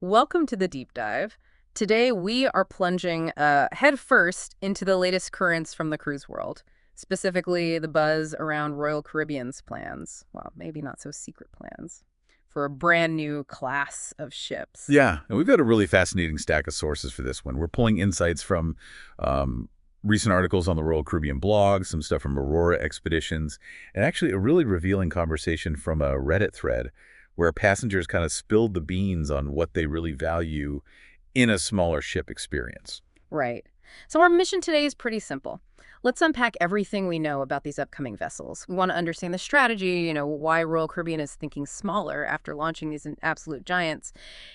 Welcome to the deep dive. Today we are plunging head first into the latest currents from the cruise world, specifically the buzz around Royal Caribbean's plans. Well, maybe not so secret plans for a brand new class of ships. Yeah, and we've got a really fascinating stack of sources for this one. We're pulling insights from recent articles on the Royal Caribbean blog, some stuff from Aurora expeditions, and actually a really revealing conversation from a Reddit thread where passengers kind of spilled the beans on what they really value in a smaller ship experience. Right. So our mission today is pretty simple. Let's unpack everything we know about these upcoming vessels. We want to understand the strategy, why Royal Caribbean is thinking smaller after launching these absolute giants.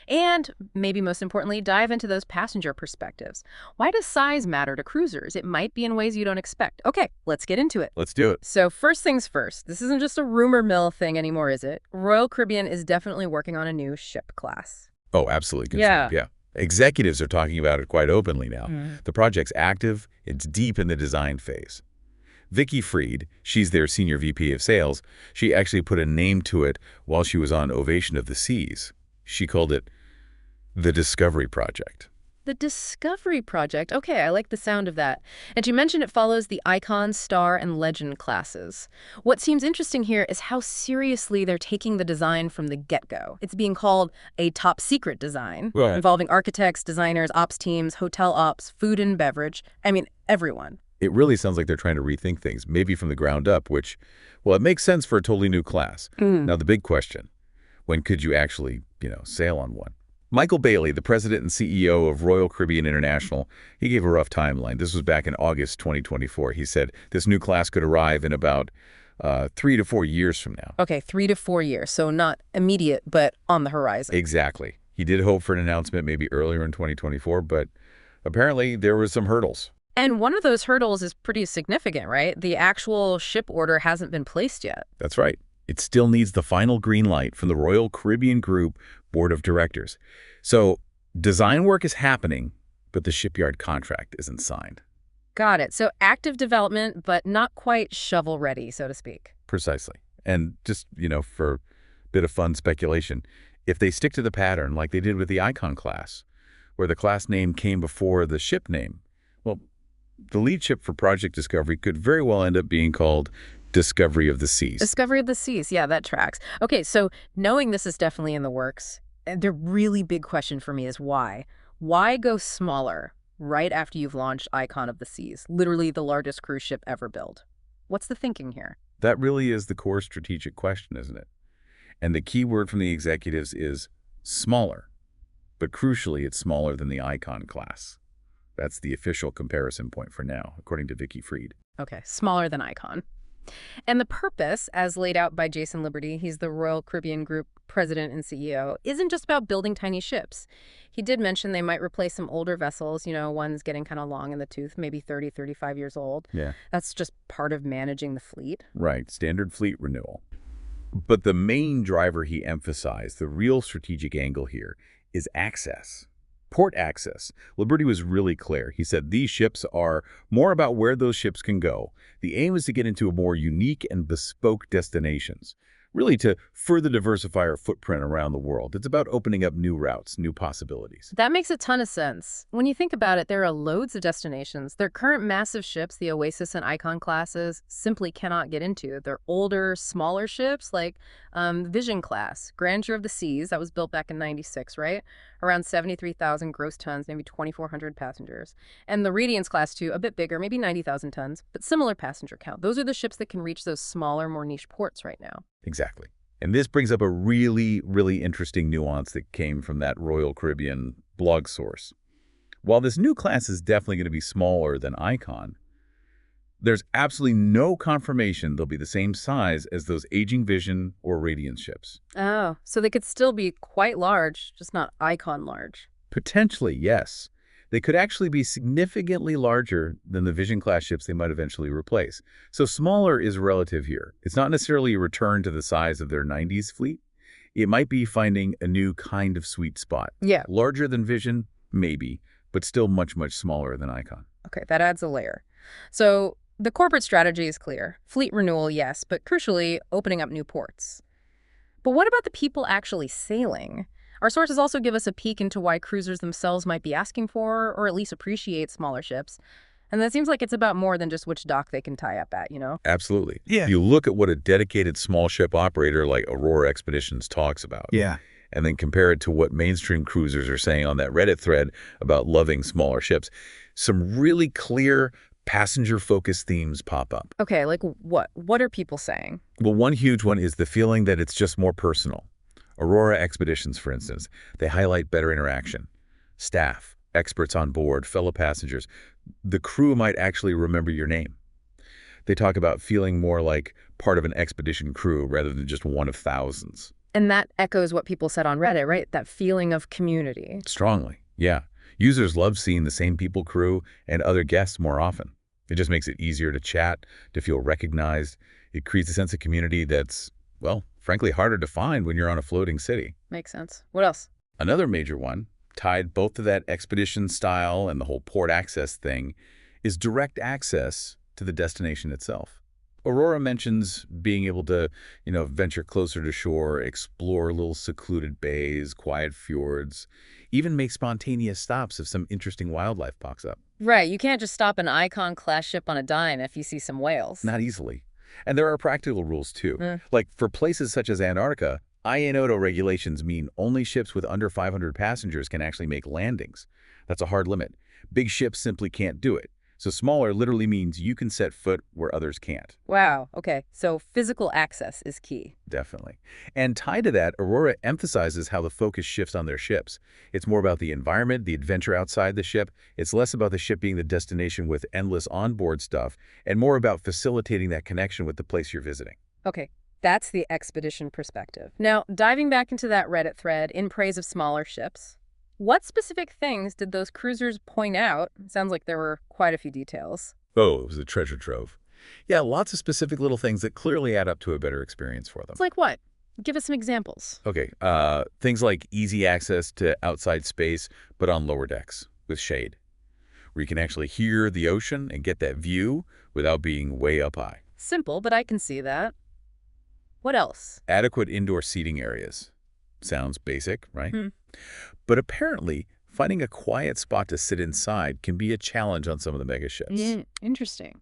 And maybe most importantly, dive into those passenger perspectives. Why does size matter to cruisers? It might be in ways you don't expect. Okay, let's get into it. Let's do it. So first things first, this isn't just a rumor mill thing anymore, is it? Royal Caribbean is definitely working on a new ship class. Oh, absolutely. Yeah. Yeah. Executives are talking about it quite openly now. Mm. The project's active. It's deep in the design phase. Vicky Fried, she's their senior VP of sales, she actually put a name to it while she was on Ovation of the Seas. She called it the Discovery Project. The Discovery Project. Okay, I like the sound of that. And you mentioned it follows the Icon, Star, and Legend classes. What seems interesting here is how seriously they're taking the design from the get-go. It's being called a top secret design, Right. involving architects, designers, ops teams, hotel ops, food and beverage. I mean, everyone. It really sounds like they're trying to rethink things, maybe from the ground up, which, well, it makes sense for a totally new class. Now, the big question, when could you actually, sail on one? Michael Bailey, the president and CEO of Royal Caribbean International, he gave a rough timeline. This was back in August 2024. He said this new class could arrive in about 3 to 4 years from now. Okay, 3 to 4 years, so not immediate, but on the horizon. Exactly. He did hope for an announcement maybe earlier in 2024, but apparently there were some hurdles. And one of those hurdles is pretty significant, right? The actual ship order hasn't been placed yet. That's right. It still needs the final green light from the Royal Caribbean Group Board of Directors. So design work is happening, but the shipyard contract isn't signed. Got it. So active development, but not quite shovel-ready, so to speak. Precisely. And just, for a bit of fun speculation, if they stick to the pattern like they did with the Icon class, where the class name came before the ship name, well, the lead ship for Project Discovery could very well end up being called Discovery of the Seas. Discovery of the Seas. Yeah, that tracks. Okay, so knowing this is definitely in the works, the really big question for me is why? Why go smaller right after you've launched Icon of the Seas, literally the largest cruise ship ever built? What's the thinking here? That really is the core strategic question, isn't it? And the key word from the executives is smaller. But crucially, it's smaller than the Icon class. That's the official comparison point for now, according to Vicky Fried. Okay, smaller than Icon. And the purpose, as laid out by Jason Liberty, he's the Royal Caribbean Group president and CEO, isn't just about building tiny ships. He did mention they might replace some older vessels, ones getting kind of long in the tooth, maybe 30, 35 years old. Yeah. That's just part of managing the fleet. Right, standard fleet renewal. But the main driver he emphasized, the real strategic angle here, is access. Port access. Liberty was really clear. He said these ships are more about where those ships can go. The aim is to get into a more unique and bespoke destinations, really to further diversify our footprint around the world. It's about opening up new routes, new possibilities. That makes a ton of sense. When you think about it, there are loads of destinations. Their current massive ships, the Oasis and Icon classes, simply cannot get into. They're older, smaller ships like Vision class, Grandeur of the Seas, that was built back in '96, right? Around 73,000 gross tons, maybe 2,400 passengers. And the Radiance class too, a bit bigger, maybe 90,000 tons, but similar passenger count. Those are the ships that can reach those smaller, more niche ports right now. Exactly. And this brings up a really, really interesting nuance that came from that Royal Caribbean blog source. While this new class is definitely going to be smaller than Icon, there's absolutely no confirmation they'll be the same size as those aging Vision or Radiance ships. Oh, so they could still be quite large, just not Icon large. Potentially, yes. They could actually be significantly larger than the Vision-class ships they might eventually replace. So smaller is relative here. It's not necessarily a return to the size of their 90s fleet. It might be finding a new kind of sweet spot. Yeah. Larger than Vision, maybe, but still much, much smaller than Icon. Okay, that adds a layer. So the corporate strategy is clear. Fleet renewal, yes, but crucially, opening up new ports. But what about the people actually sailing? Our sources also give us a peek into why cruisers themselves might be asking for, or at least appreciate, smaller ships. And that seems like it's about more than just which dock they can tie up at, you know? Absolutely. Yeah. You look at what a dedicated small ship operator like Aurora Expeditions talks about, Yeah. and then compare it to what mainstream cruisers are saying on that Reddit thread about loving smaller ships. Some really clear passenger-focused themes pop up. Okay, like what? What are people saying? Well, one huge one is the feeling that it's just more personal. Aurora Expeditions, for instance, they highlight better interaction. Staff, experts on board, fellow passengers. The crew might actually remember your name. They talk about feeling more like part of an expedition crew rather than just one of thousands. And that echoes what people said on Reddit, right? That feeling of community. Strongly, yeah. Users love seeing the same people crew and other guests more often. It just makes it easier to chat, to feel recognized. It creates a sense of community that's, well, frankly, harder to find when you're on a floating city. Makes sense. What else? Another major one, tied both to that expedition style and the whole port access thing, is direct access to the destination itself. Aurora mentions being able to, venture closer to shore, explore little secluded bays, quiet fjords, even make spontaneous stops if some interesting wildlife pops up. Right, you can't just stop an Icon-class ship on a dime if you see some whales. Not easily. And there are practical rules, too. Mm. Like for places such as Antarctica, INOTO regulations mean only ships with under 500 passengers can actually make landings. That's a hard limit. Big ships simply can't do it. So smaller literally means you can set foot where others can't. Wow, okay. So physical access is key. Definitely. And tied to that, Aurora emphasizes how the focus shifts on their ships. It's more about the environment, the adventure outside the ship. It's less about the ship being the destination with endless onboard stuff, and more about facilitating that connection with the place you're visiting. Okay, that's the expedition perspective. Now, diving back into that Reddit thread in praise of smaller ships, what specific things did those cruisers point out? Sounds like there were quite a few details. Oh, it was a treasure trove. Yeah, lots of specific little things that clearly add up to a better experience for them. It's like what? Give us some examples. Okay, things like easy access to outside space, but on lower decks with shade, where you can actually hear the ocean and get that view without being way up high. Simple, but I can see that. What else? Adequate indoor seating areas. Sounds basic, right? But apparently, finding a quiet spot to sit inside can be a challenge on some of the mega ships. Interesting.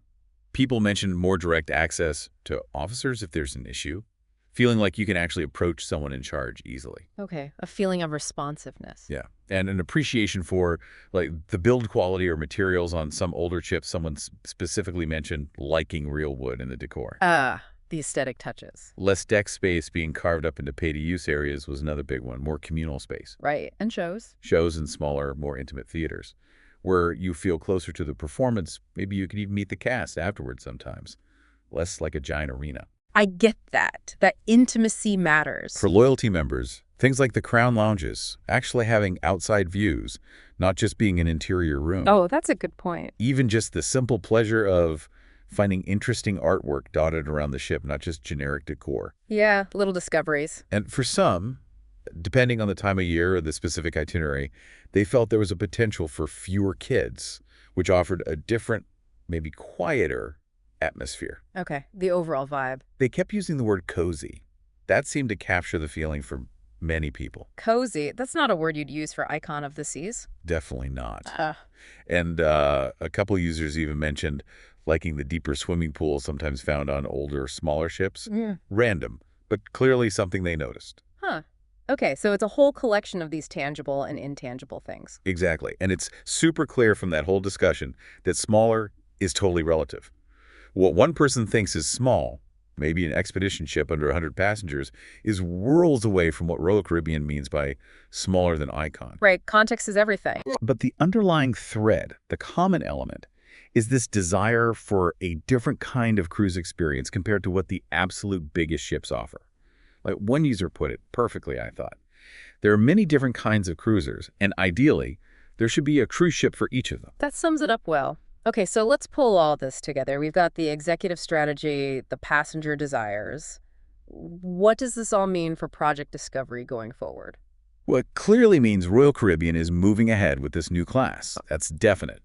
People mentioned more direct access to officers if there's an issue, feeling like you can actually approach someone in charge easily. Okay, a feeling of responsiveness. Yeah, and an appreciation for like the build quality or materials on some older chips. Someone specifically mentioned liking real wood in the decor. The aesthetic touches. Less deck space being carved up into pay-to-use areas was another big one, more communal space. Right, and shows. Shows in smaller, more intimate theaters, where you feel closer to the performance. Maybe you can even meet the cast afterwards sometimes. Less like a giant arena. I get that. That intimacy matters. For loyalty members, things like the Crown Lounges, actually having outside views, not just being an interior room. Oh, that's a good point. Even just the simple pleasure of finding interesting artwork dotted around the ship, not just generic decor. Yeah, little discoveries. And for some, depending on the time of year or the specific itinerary, they felt there was a potential for fewer kids, which offered a different, maybe quieter atmosphere. Okay, the overall vibe. They kept using the word cozy. That seemed to capture the feeling for many people. Cozy, that's not a word you'd use for Icon of the Seas. Definitely not. And a couple users even mentioned liking the deeper swimming pools sometimes found on older, smaller ships. Random, but clearly something they noticed. Huh. Okay, so it's a whole collection of these tangible and intangible things. Exactly. And it's super clear from that whole discussion that smaller is totally relative. What one person thinks is small, maybe an expedition ship under 100 passengers, is worlds away from what Royal Caribbean means by smaller than Icon. Right, context is everything. But the underlying thread, the common element, is this desire for a different kind of cruise experience compared to what the absolute biggest ships offer. Like one user put it perfectly, I thought. There are many different kinds of cruisers, and ideally, there should be a cruise ship for each of them. That sums it up well. Okay, so let's pull all this together. We've got the executive strategy, the passenger desires. What does this all mean for Project Discovery going forward? Well, it clearly means Royal Caribbean is moving ahead with this new class. That's definite.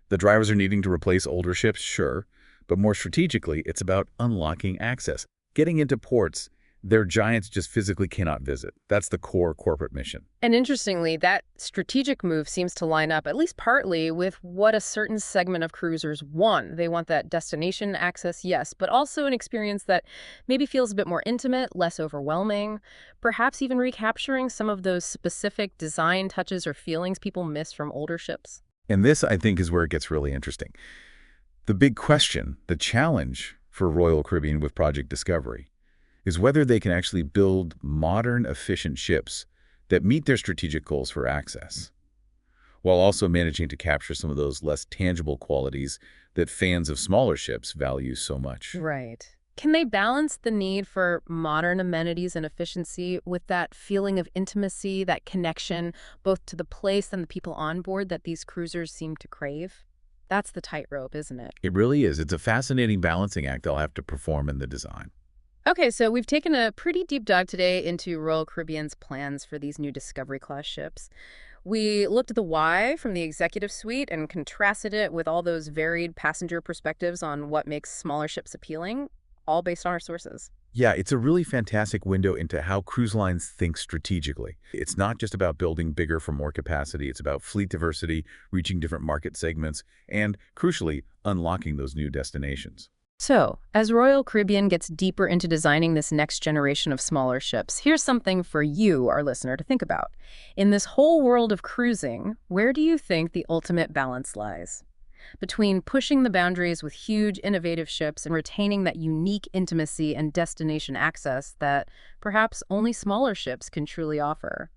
The drivers are needing to replace older ships, sure, but more strategically, it's about unlocking access, getting into ports Their giants just physically cannot visit. That's the core corporate mission. And interestingly, that strategic move seems to line up, at least partly, with what a certain segment of cruisers want. They want that destination access, yes, but also an experience that maybe feels a bit more intimate, less overwhelming, perhaps even recapturing some of those specific design touches or feelings people miss from older ships. And this, I think, is where it gets really interesting. The big question, the challenge for Royal Caribbean with Project Discovery, is whether they can actually build modern, efficient ships that meet their strategic goals for access, while also managing to capture some of those less tangible qualities that fans of smaller ships value so much. Right. Can they balance the need for modern amenities and efficiency with that feeling of intimacy, that connection, both to the place and the people on board that these cruisers seem to crave? That's the tightrope, isn't it? It really is. It's a fascinating balancing act they'll have to perform in the design. Okay, so we've taken a pretty deep dive today into Royal Caribbean's plans for these new Discovery-class ships. We looked at the why from the executive suite and contrasted it with all those varied passenger perspectives on what makes smaller ships appealing, all based on our sources. Yeah, it's a really fantastic window into how cruise lines think strategically. It's not just about building bigger for more capacity. It's about fleet diversity, reaching different market segments, and, crucially, unlocking those new destinations. So, as Royal Caribbean gets deeper into designing this next generation of smaller ships, here's something for you, our listener, to think about. In this whole world of cruising, where do you think the ultimate balance lies? Between pushing the boundaries with huge, innovative ships and retaining that unique intimacy and destination access that perhaps only smaller ships can truly offer.